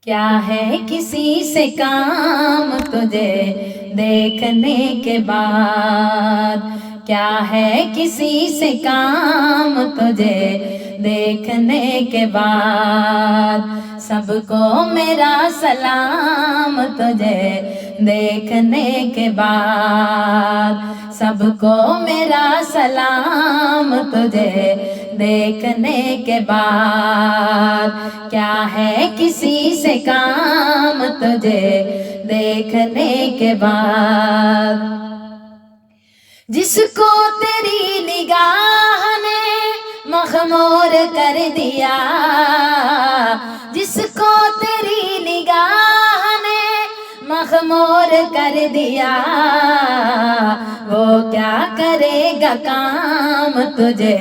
क्या है किसी से काम तुझे देखने के बाद, क्या है किसी से काम तुझे देखने के बाद। सबको मेरा सलाम तुझे देखने के बाद, सबको मेरा सलाम तुझे देखने के बाद। क्या है किसी से काम तुझे देखने के बाद। जिसको तेरी निगाह ने मखमूर कर दिया, जिसको तेरी निगाह ने मखमूर कर दिया, वो क्या करेगा काम तुझे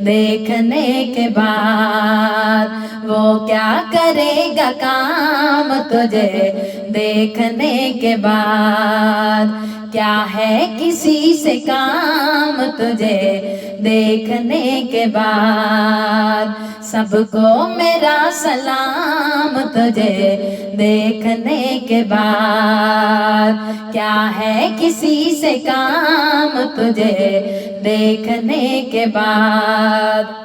देखने के बाद। वो क्या करेगा काम तुझे देखने के बाद। क्या है किसी से काम तुझे देखने के बाद। सबको मेरा सलाम तुझे देखने के बाद। क्या है किसी से काम तुझे देखने के बाद।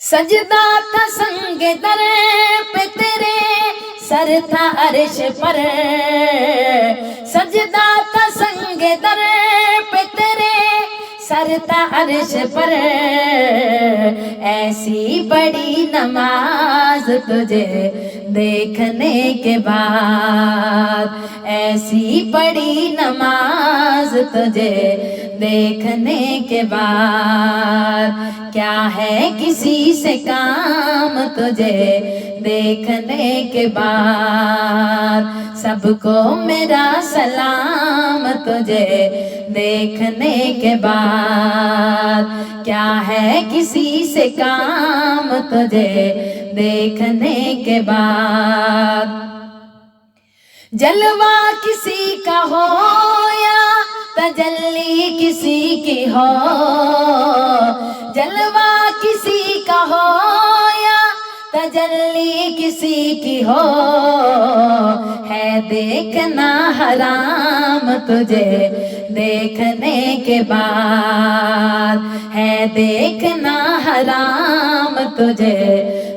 सजदा था संगे दर पे तेरे, सर था अर्श पर। सजदा था संगे दर पे तेरे, सर था अर्श पर। ऐसी बड़ी नमाज तुझे देखने के बाद, ऐसी बड़ी नमाज तुझे देखने के बाद। क्या है किसी से काम तुझे देखने के बाद। सबको मेरा सलाम तुझे देखने के बाद। क्या है किसी से काम तुझे देखने के बाद। जलवा किसी का हो या तजल्ली किसी की हो, जलवा किसी का हो या तजल्ली किसी की हो, है देखना हराम तुझे देखने के बाद। है देखना हराम तुझे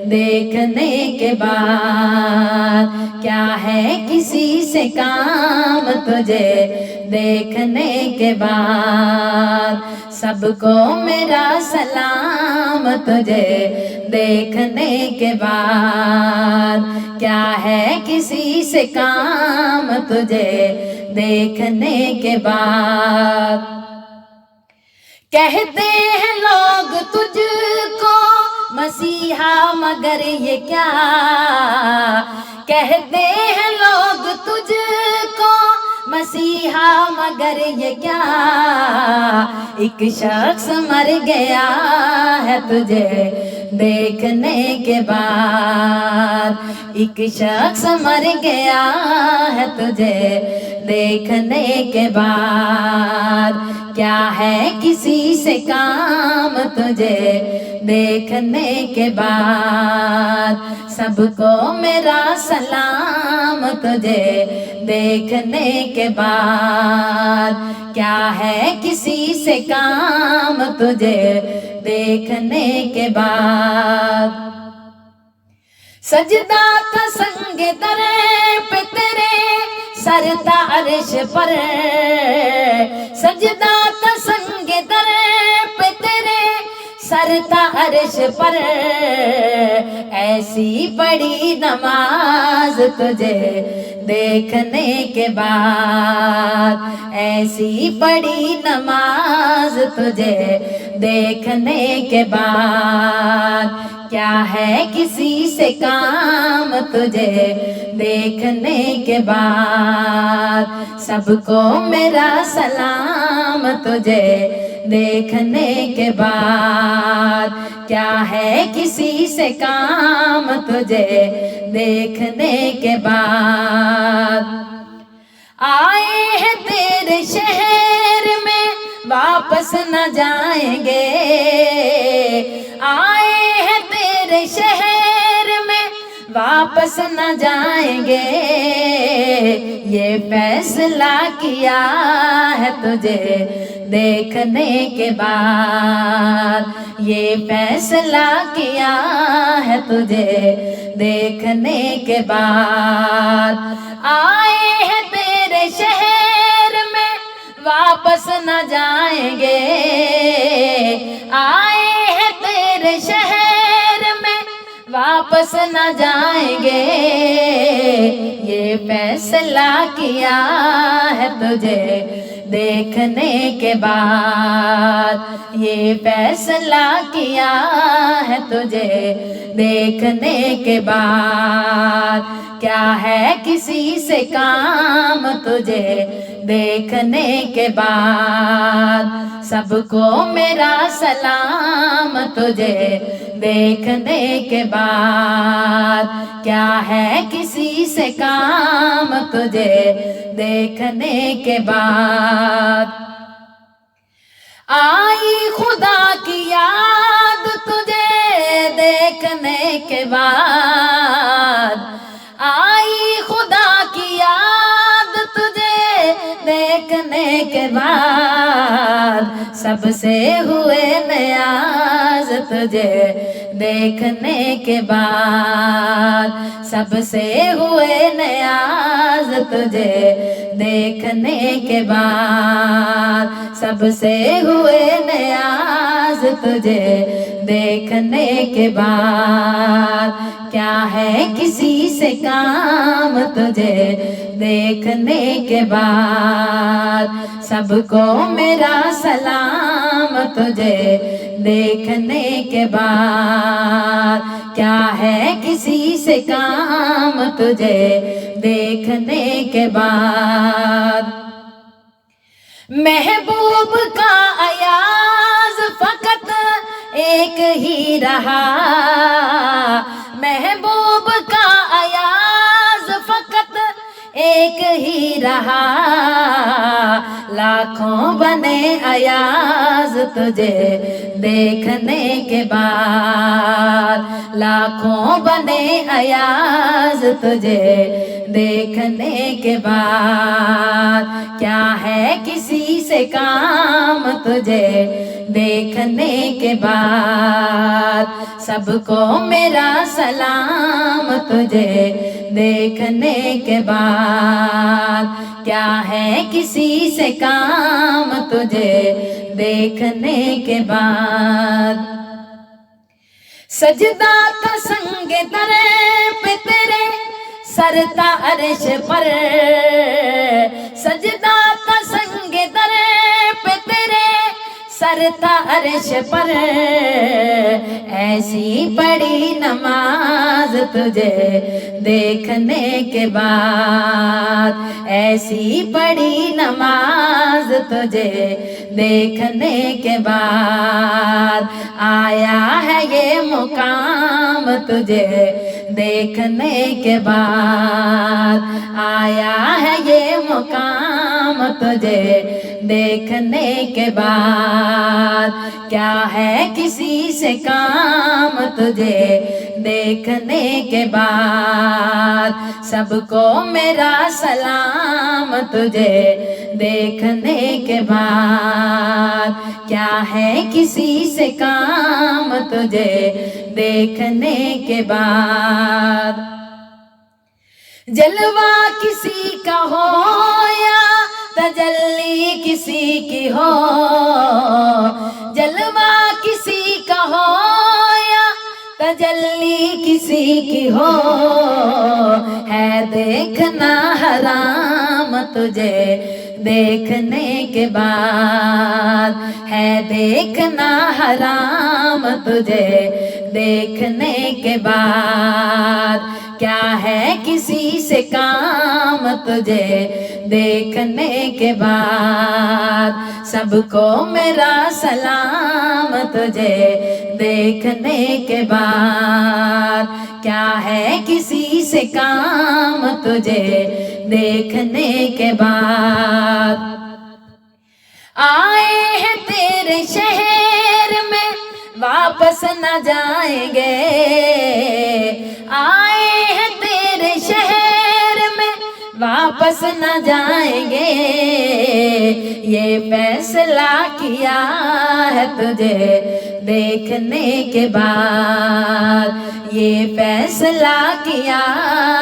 देखने के बाद। क्या है किसी से काम तुझे देखने के बाद। सबको मेरा सलाम तुझे देखने के बाद। क्या है किसी से काम तुझे देखने के बाद। कहते हैं लोग तुझको मसीहा, मगर ये क्या। कहते हैं लोग तुझको मसीहा, मगर ये क्या। एक शख्स मर गया है तुझे देखने के बाद। एक शख्स मर गया है तुझे देखने के बाद। क्या है किसी से काम तुझे देखने के बाद। सबको मेरा सलाम तुझे देखने के बाद। क्या है किसी से काम तुझे देखने के बाद। सजदा था संगे दर पे तेरे, सर था अर्श पर। सजदा था संगे दर पे तेरे, सर था अर्श पर। ऐसी बड़ी नमाज तुझे देखने के बाद। ऐसी बड़ी नमाज तुझे देखने के बाद। क्या है किसी से काम तुझे देखने के बाद। सबको मेरा सलाम तुझे देखने के बाद। क्या है किसी से काम तुझे देखने के बाद। आए हैं तेरे शहर में वापस न जाएंगे। आए हैं तेरे शहर में वापस न जाएंगे, ये फैसला किया है तुझे देखने के बाद, ये फैसला किया है तुझे देखने के बाद। आए हैं तेरे शहर में वापस न जाएंगे, आए हैं तेरे शहर में वापस न जाएंगे, ये फैसला किया है तुझे देखने के बाद, ये फैसला किया है तुझे देखने के बाद। क्या है किसी से काम तुझे देखने के बाद, सबको मेरा सलाम तुझे देखने के बाद। क्या है किसी से काम तुझे देखने के बाद। आई खुदा की याद तुझे देखने के बाद, आई खुदा की याद तुझे देखने के बाद, सबसे हुए नियाज तुझे देखने के बाद, सबसे हुए नियाज तुझे देखने के बाद, सबसे हुए नियाज तुझे देखने के बाद। क्या है किसी से काम तुझे देखने के बाद, सबको मेरा सलाम तुझे देखने के बाद। क्या है किसी से काम तुझे देखने के बाद। महबूब का अयाज फकत एक ही रहा, महबूब का अयाज फकत एक ही रहा, लाखों बने अयाज तुझे देखने के बाद, लाखों बने अयाज तुझे देखने के बाद। क्या है किसी से काम तुझे देखने के बाद, सबको मेरा सलाम तुझे देखने के बाद। क्या है किसी से काम तुझे देखने के बाद। सजदा था संगे दरे पे तेरे सरता अर्श पर, सजदा था संगे दरे पे तेरे सरता अर्श पर, ऐसी बड़ी नमाज तुझे देखने के बाद, ऐसी बड़ी नमाज तुझे देखने के बाद। आया है ये मुकाम तुझे देखने के बाद, आया है ये मुकाम तुझे देखने के बाद। क्या है किसी से काम तुझे देखने के बाद, सबको मेरा सलाम तुझे देखने के बाद। क्या है किसी से काम तुझे देखने के बाद। जलवा किसी का हो या तजल्ली किसी की हो, जलवा किसी का हो या तजल्ली किसी की हो, है देखना हराम तुझे देखने के बाद, है देखना हराम तुझे देखने के बाद। क्या है किसी से काम तुझे देखने के बाद, सबको मेरा सलाम तुझे देखने के बाद। क्या है किसी से काम तुझे देखने के बाद। आए हैं तेरे शहर में वापस न जाएंगे, आए वापस न जाएंगे, ये फैसला किया है तुझे देखने के बाद, ये फैसला किया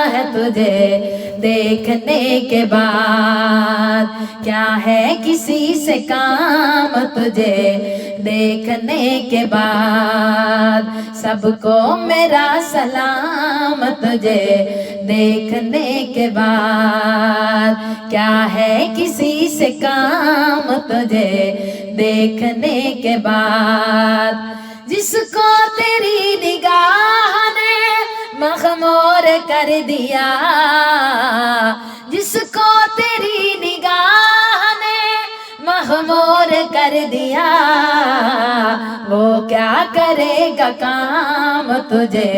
है तुझे देखने के बाद। क्या है किसी से काम तुझे देखने के बाद, सबको मेरा सलाम तुझे देखने के बाद। क्या है किसी से काम तुझे देखने के बाद, जिसको तेरी निगाह ने मखमूर कर दिया, जिसको तेरी निगाह ने मखमूर कर दिया, वो क्या करेगा काम तुझे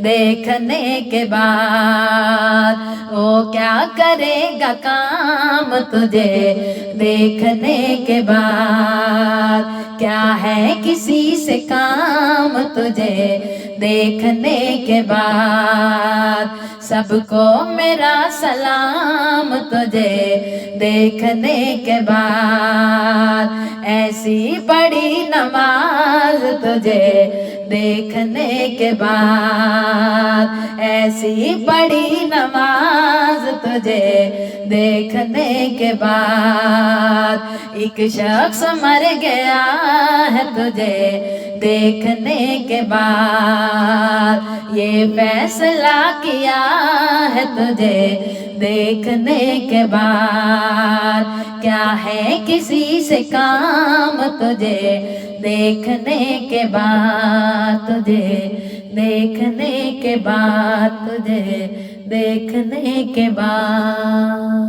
देखने के बाद, वो क्या करेगा काम तुझे देखने के बाद। क्या है किसी से काम तुझे देखने के बाद, सबको मेरा सलाम तुझे देखने के बाद। ऐसी बड़ी नमाज तुझे देखने के बाद, ऐसी बड़ी नमाज तुझे देखने के बाद। एक शख्स मर गया है तुझे देखने के बाद, ये फैसला किया है तुझे देखने के बाद। क्या है किसी से काम तुझे देखने के बाद, तुझे देखने के बाद, तुझे देखने के बाद।